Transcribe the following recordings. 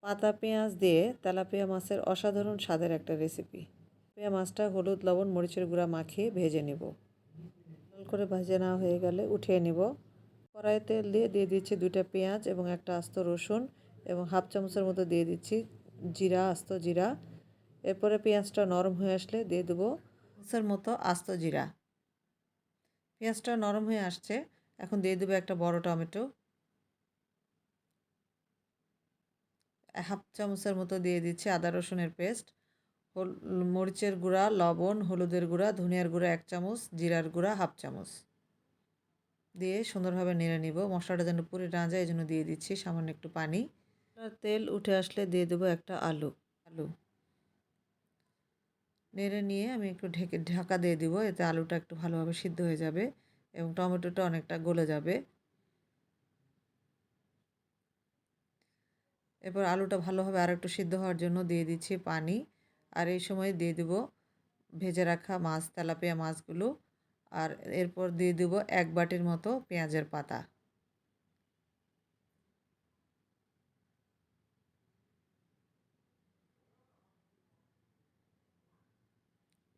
পাতা পেঁয়াজ দিয়ে তেলাপিয়া মাছের অসাধারণ স্বাদের একটা রেসিপি। পেঁয়া মাছটা হলুদ লবণ মরিচের গুঁড়া মাখিয়ে ভেজে নেব। লাল করে ভেজে নেওয়া হয়ে গেলে উঠিয়ে নেব। কড়াইয়ে তেল দিয়ে দিচ্ছি 2টা পেঁয়াজ এবং একটা আস্ত রসুন এবং হাফ চামচের মতো দিয়ে দিচ্ছি জিরা, আস্ত জিরা। এরপরে পেঁয়াজটা নরম হয়ে আসলে দিয়ে দেবো চামচের মতো আস্ত জিরা। পেঁয়াজটা নরম হয়ে আসছে, এখন দিয়ে দেবো একটা বড় টমেটো। হাফ চামচের মতো দিয়ে দিচ্ছি আদা রসুনের পেস্ট। মরিচের গুঁড়া, লবণ, হলুদের গুঁড়া, ধনিয়ার গুঁড়া 1 চামচ, জিরার গুঁড়া হাফ চামচ দিয়ে সুন্দরভাবে নেড়ে নিব। মশলাটা যেন পুড়ে না যায় এজন্য দিয়ে দিচ্ছি সামান্য একটু পানি। তেল উঠে আসলে দিয়ে দেবো একটা আলু। নেড়ে নিয়ে আমি একটু ঢাকা দিয়ে দিব, এতে আলুটা একটু ভালোভাবে সিদ্ধ হয়ে যাবে এবং টমেটোটা অনেকটা গলে যাবে। এরপর আলুটা ভালোভাবে আর একটু সিদ্ধ হওয়ার জন্য দিয়ে দিচ্ছি পানি। আর এই সময় দিয়ে দেব ভেজে রাখা মাছ, তেলাপিয়া মাছগুলো। আর এরপর দিয়ে দেব 1 বাটির মতো পেঁয়াজের পাতা।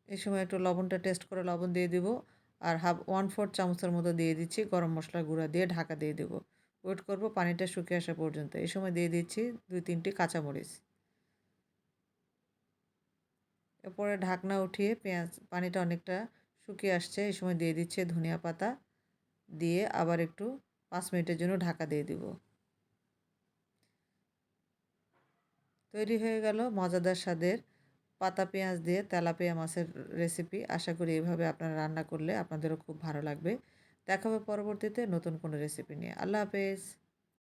এই সময় একটু লবণটা টেস্ট করে লবণ দিয়ে দেব। আর 1/4 চামচের মতো দিয়ে দিচ্ছি গরম মশলার গুঁড়া দিয়ে ঢাকা দিয়ে দেব। ওয়েট করব পানিটা শুকিয়ে আসা পর্যন্ত। এই সময় দিয়ে দিচ্ছি 2-3টি কাঁচামরিচ। এরপরে ঢাকনা উঠিয়ে পানিটা অনেকটা শুকিয়ে আসছে, এই সময় দিয়ে দিচ্ছি ধনিয়া পাতা দিয়ে আবার একটু 5 মিনিটের জন্য ঢাকা দিয়ে দিব। তৈরি হয়ে গেল মজাদার স্বাদের পাতা পেঁয়াজ দিয়ে তেলাপিয়া মাছের রেসিপি। আশা করি এভাবে আপনারা রান্না করলে আপনাদেরও খুব ভালো লাগবে। দেখা হবে পরবর্তীতে নতুন কোনো রেসিপি নিয়ে। আল্লাহ হাফেজ।